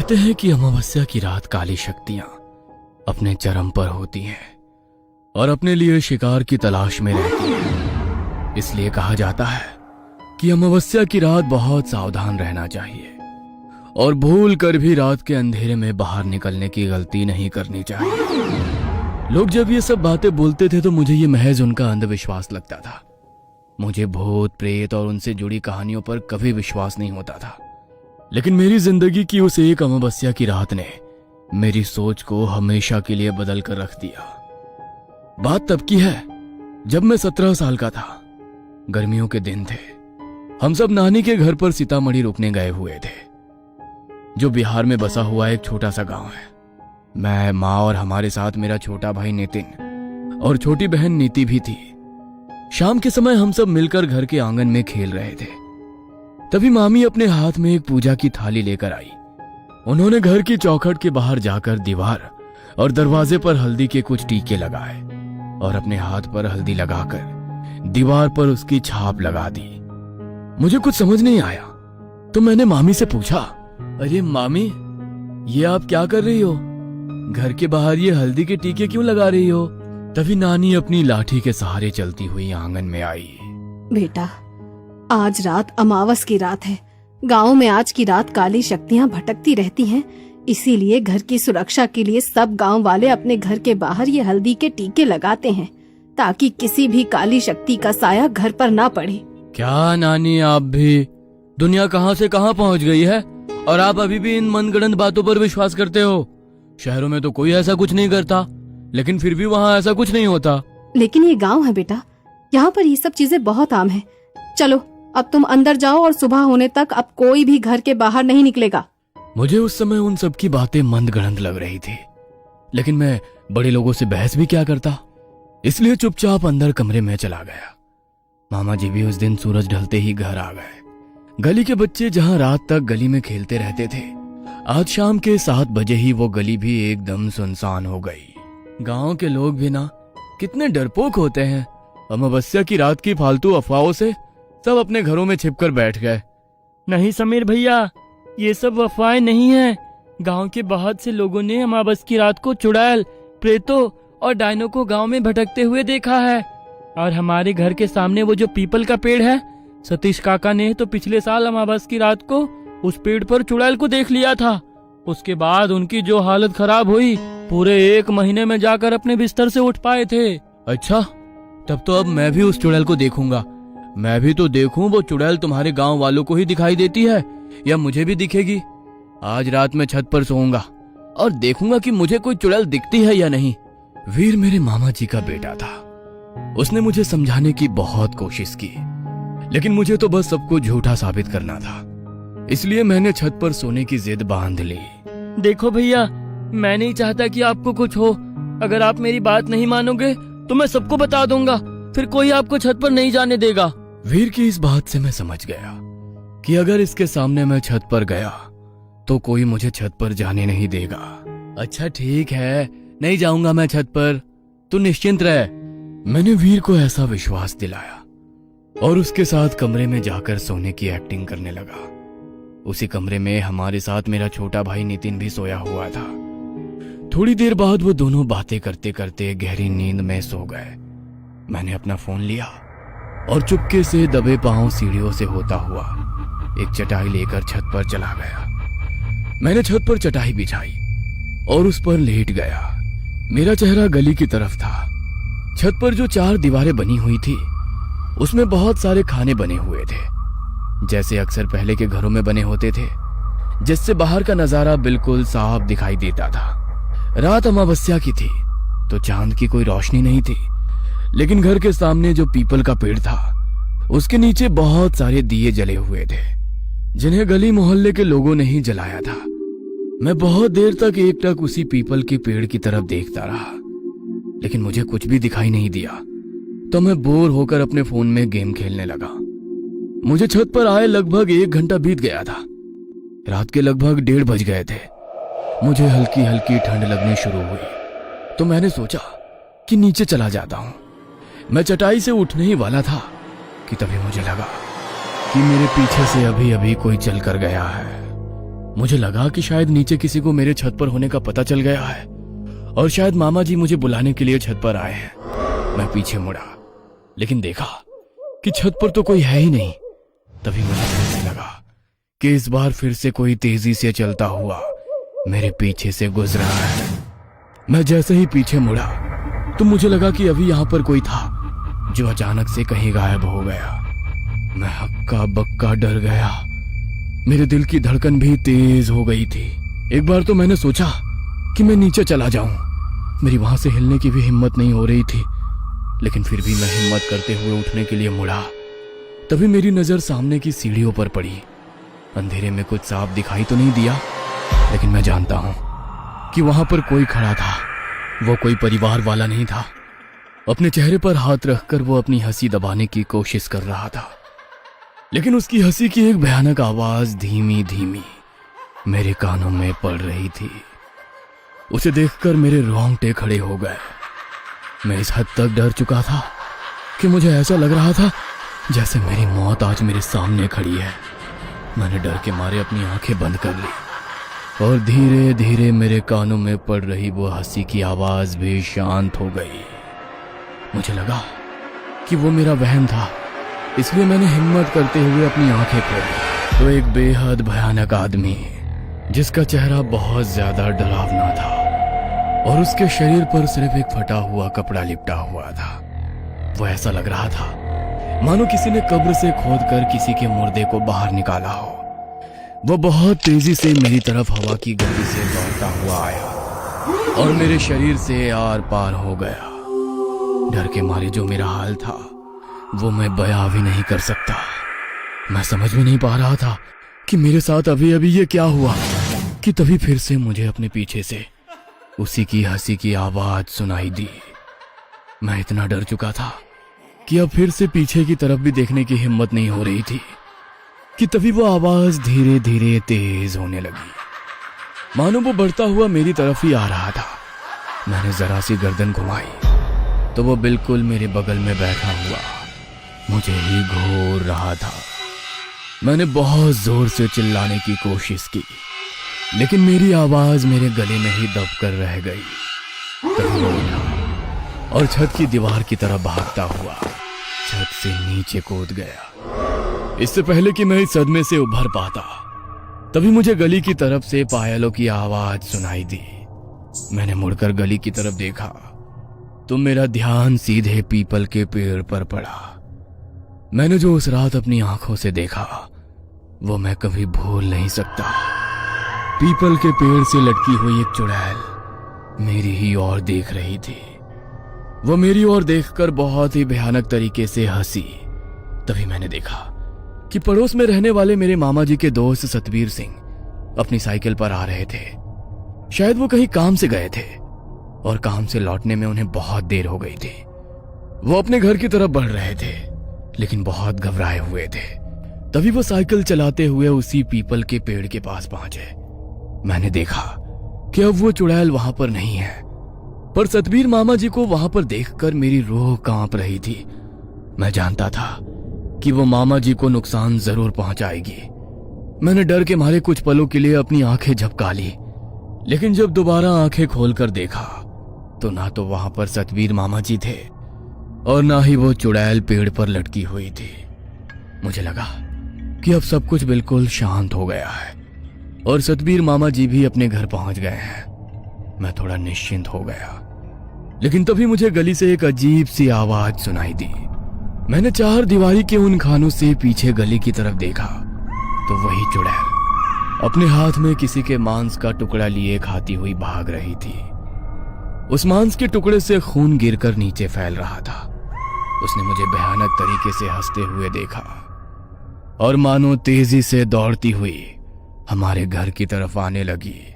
कहते हैं कि अमावस्या की रात काली शक्तियां अपने चरम पर होती हैं और अपने लिए शिकार की तलाश में रहती हैं। इसलिए कहा जाता है कि अमावस्या की रात बहुत सावधान रहना चाहिए और भूल कर भी रात के अंधेरे में बाहर निकलने की गलती नहीं करनी चाहिए। लोग जब ये सब बातें बोलते थे तो मुझे ये महज उनका अंधविश्वास लगता था। मुझे भूत प्रेत और उनसे जुड़ी कहानियों पर कभी विश्वास नहीं होता था। लेकिन मेरी जिंदगी की उस एक अमावस्या की रात ने मेरी सोच को हमेशा के लिए बदल कर रख दिया। बात तब की है जब मैं 17 साल का था। गर्मियों के दिन थे। हम सब नानी के घर पर सीतामढ़ी रुकने गए हुए थे, जो बिहार में बसा हुआ एक छोटा सा गांव है। मैं, माँ और हमारे साथ मेरा छोटा भाई नितिन और छोटी बहन नीति भी थी। शाम के समय हम सब मिलकर घर के आंगन में खेल रहे थे। तभी मामी अपने हाथ में एक पूजा की थाली लेकर आई। उन्होंने घर की चौखट के बाहर जाकर दीवार और दरवाजे पर हल्दी के कुछ टीके लगाए और अपने हाथ पर हल्दी लगाकर दीवार पर उसकी छाप लगा दी। मुझे कुछ समझ नहीं आया तो मैंने मामी से पूछा, अरे मामी, ये आप क्या कर रही हो? घर के बाहर ये हल्दी के टीके क्यों लगा रही हो? तभी नानी अपनी लाठी के सहारे चलती हुई आंगन में आई। बेटा, आज रात अमावस की रात है। गांव में आज की रात काली शक्तियां भटकती रहती हैं, इसीलिए घर की सुरक्षा के लिए सब गांव वाले अपने घर के बाहर ये हल्दी के टीके लगाते हैं ताकि किसी भी काली शक्ति का साया घर पर ना पड़े। क्या नानी, आप भी? दुनिया कहां से कहां पहुंच गई है और आप अभी भी इन मनगढ़ंत बातों पर विश्वास करते हो? शहरों में तो कोई ऐसा कुछ नहीं करता, लेकिन फिर भी वहाँ ऐसा कुछ नहीं होता। लेकिन ये गांव है बेटा, यहाँ पर ये सब चीजें बहुत आम है। चलो अब तुम अंदर जाओ और सुबह होने तक अब कोई भी घर के बाहर नहीं निकलेगा। मुझे उस समय उन सब की बातें मंदगढ़ंत लग रही थी, लेकिन मैं बड़े लोगों से बहस भी क्या करता, इसलिए चुपचाप अंदर कमरे में चला गया। मामा जी भी उस दिन सूरज ढलते ही घर आ गए। गली के बच्चे जहाँ रात तक गली में खेलते रहते थे, आज शाम के 7 बजे ही वो गली भी एकदम सुनसान हो गई। गांव के लोग भी ना कितने डरपोक होते हैं। अमावस्या की रात की फालतू अफवाहों से सब अपने घरों में छिपकर बैठ गए। नहीं समीर भैया, ये सब अफवाहें नहीं है। गांव के बहुत से लोगों ने अमावस की रात को चुड़ैल, प्रेतों और डायनों को गांव में भटकते हुए देखा है। और हमारे घर के सामने वो जो पीपल का पेड़ है, सतीश काका ने तो पिछले साल अमावस की रात को उस पेड़ पर चुड़ैल को देख लिया था। उसके बाद उनकी जो हालत खराब हुई, पूरे 1 महीने में जाकर अपने बिस्तर से उठ पाए थे। अच्छा, तब तो अब मैं भी उस चुड़ैल को देखूंगा। मैं भी तो देखूं वो चुड़ैल तुम्हारे गांव वालों को ही दिखाई देती है या मुझे भी दिखेगी। आज रात मैं छत पर सोऊंगा और देखूंगा कि मुझे कोई चुड़ैल दिखती है या नहीं। वीर मेरे मामा जी का बेटा था। उसने मुझे समझाने की बहुत कोशिश की, लेकिन मुझे तो बस सबको झूठा साबित करना था। इसलिए मैंने छत पर सोने की जिद बांध ली। देखो भैया, मैं नहीं चाहता कि आपको कुछ हो। अगर आप मेरी बात नहीं मानोगे तो मैं सबको बता दूंगा, फिर कोई आपको छत पर नहीं जाने देगा। वीर की इस बात से मैं समझ गया कि अगर इसके सामने मैं छत पर गया तो कोई मुझे छत पर जाने नहीं देगा। अच्छा ठीक है, नहीं जाऊंगा मैं छत पर, तू निश्चिंत रह। मैंने वीर को ऐसा विश्वास दिलाया और उसके साथ कमरे में जाकर सोने की एक्टिंग करने लगा। उसी कमरे में हमारे साथ मेरा छोटा भाई नितिन भी सोया हुआ था। थोड़ी देर बाद वो दोनों बातें करते करते गहरी नींद में सो गए। मैंने अपना फोन लिया और चुपके से दबे पांव सीढ़ियों से होता हुआ एक चटाई लेकर छत पर चला गया। मैंने छत पर चटाई बिछाई और उस पर लेट गया। मेरा चेहरा गली की तरफ था। छत पर जो 4 दीवारें बनी हुई थी, उसमें बहुत सारे खाने बने हुए थे, जैसे अक्सर पहले के घरों में बने होते थे, जिससे बाहर का नजारा बिल्कुल साफ दिखाई देता था। रात अमावस्या की थी तो चांद की कोई रोशनी नहीं थी, लेकिन घर के सामने जो पीपल का पेड़ था, उसके नीचे बहुत सारे दिए जले हुए थे, जिन्हें गली मोहल्ले के लोगों ने ही जलाया था। मैं बहुत देर तक एकटक उसी पीपल के पेड़ की तरफ देखता रहा, लेकिन मुझे कुछ भी दिखाई नहीं दिया। तो मैं बोर होकर अपने फोन में गेम खेलने लगा। मुझे छत पर आए लगभग 1 घंटा बीत गया था। रात के लगभग 1:30 बज गए थे। मुझे हल्की हल्की ठंड लगनी शुरू हुई, तो मैंने सोचा कि नीचे चला जाता हूं। मैं चटाई से उठने ही वाला था कि तभी मुझे लगा कि मेरे पीछे से अभी अभी कोई चल कर गया है। मुझे लगा कि शायद नीचे किसी को मेरे छत पर होने का पता चल गया है और शायद मामा जी मुझे बुलाने के लिए छत पर आए हैं। मैं पीछे मुड़ा, लेकिन देखा कि छत पर तो कोई है ही नहीं। तभी मुझे ऐसा लगा कि इस बार फिर से कोई तेजी से चलता हुआ मेरे पीछे से गुजरा है। मैं जैसे ही पीछे मुड़ा तो मुझे लगा कि अभी यहां पर कोई था जो अचानक से कहीं गायब हो गया। मैं हक्का बक्का डर गया। मेरे दिल की धड़कन भी तेज हो गई थी। एक बार तो मैंने सोचा कि मैं नीचे चला जाऊं। मेरी वहां से हिलने की भी हिम्मत नहीं हो रही थी, लेकिन फिर भी मैं हिम्मत करते हुए उठने के लिए मुड़ा। तभी मेरी नजर सामने की सीढ़ियों पर पड़ी। अंधेरे में कुछ साफ दिखाई तो नहीं दिया, लेकिन मैं जानता हूं कि वहां पर कोई खड़ा था। वो कोई परिवार वाला नहीं था। अपने चेहरे पर हाथ रखकर वो अपनी हंसी दबाने की कोशिश कर रहा था, लेकिन उसकी हंसी की एक भयानक आवाज धीमी धीमी मेरे कानों में पड़ रही थी। उसे देखकर मेरे रोंगटे खड़े हो गए। मैं इस हद तक डर चुका था कि मुझे ऐसा लग रहा था जैसे मेरी मौत आज मेरे सामने खड़ी है। मैंने डर के मारे अपनी आंखें बंद कर ली और धीरे धीरे मेरे कानों में पड़ रही वो हंसी की आवाज भी शांत हो गई। मुझे लगा कि वो मेरा वहम था, इसलिए मैंने हिम्मत करते हुए अपनी आंखें खोली तो एक बेहद भयानक आदमी जिसका चेहरा बहुत ज्यादा डरावना था और उसके शरीर पर सिर्फ एक फटा हुआ कपड़ा लिपटा हुआ था। वो ऐसा लग रहा था मानो किसी ने कब्र से खोदकर किसी के मुर्दे को बाहर निकाला हो। वो बहुत तेजी से मेरी तरफ हवा की गति से दौड़ता हुआ आया और मेरे शरीर से आर पार हो गया। डर के मारे जो मेरा हाल था वो मैं बयां भी नहीं कर सकता। मैं समझ में नहीं पा रहा था कि मेरे साथ अभी अभी ये क्या हुआ कि तभी फिर से मुझे अपने पीछे से उसी की हंसी की आवाज सुनाई दी। मैं इतना डर चुका था कि अब फिर से पीछे की तरफ भी देखने की हिम्मत नहीं हो रही थी कि तभी वो आवाज धीरे धीरे तेज होने लगी, मानो वो बढ़ता हुआ मेरी तरफ ही आ रहा था। मैंने जरा सी गर्दन घुमाई तो वो बिल्कुल मेरे बगल में बैठा हुआ मुझे ही घूर रहा था। मैंने बहुत जोर से चिल्लाने की कोशिश की, लेकिन मेरी आवाज मेरे गले में ही दबकर रह गई। तभी वो उठा और छत की दीवार की तरफ भागता हुआ छत से नीचे कूद गया। इससे पहले कि मैं इस सदमे से उभर पाता, तभी मुझे गली की तरफ से पायलों की आवाज सुनाई दी। मैंने मुड़कर गली की तरफ देखा तो मेरा ध्यान सीधे पीपल के पेड़ पर पड़ा। मैंने जो उस रात अपनी आंखों से देखा वो मैं कभी भूल नहीं सकता। पीपल के पेड़ से लटकी हुई एक चुड़ैल मेरी ही ओर देख रही थी। वो मेरी ओर देखकर बहुत ही भयानक तरीके से हंसी। तभी मैंने देखा कि पड़ोस में रहने वाले मेरे मामा जी के दोस्त सतबीर सिंह अपनी साइकिल पर आ रहे थे। शायद वो कहीं काम से गए थे और काम से लौटने में उन्हें बहुत देर हो गई थी। वो अपने घर की तरफ बढ़ रहे थे, लेकिन बहुत घबराए हुए थे। तभी वो साइकिल चलाते हुए उसी पीपल के पेड़ के पास पहुंचे। मैंने देखा कि अब वो चुड़ैल वहां पर नहीं है, पर सतबीर मामा जी को वहां पर देखकर मेरी रूह कांप रही थी। मैं जानता था कि वो मामा जी को नुकसान जरूर पहुंचाएगी। मैंने डर के मारे कुछ पलों के लिए अपनी आंखें झपका ली, लेकिन जब दोबारा आंखें खोलकर देखा तो ना तो वहां पर सतबीर मामा जी थे और ना ही वो चुड़ैल पेड़ पर लटकी हुई थी। मुझे लगा कि अब सब कुछ बिल्कुल शांत हो गया है और सतबीर मामा जी भी अपने घर पहुंच गए हैं। मैं थोड़ा निश्चिंत हो गया, लेकिन तभी मुझे गली से एक अजीब सी आवाज सुनाई दी। मैंने चार दीवारी के उन खानों से पीछे गली की तरफ देखा तो वही चुड़ैल अपने हाथ में किसी के मांस का टुकड़ा लिए खाती हुई भाग रही थी। उस मांस के टुकड़े से खून गिरकर नीचे फैल रहा था। उसने मुझे भयानक तरीके से हंसते हुए देखा और मानो तेजी से दौड़ती हुई हमारे घर की तरफ आने लगी।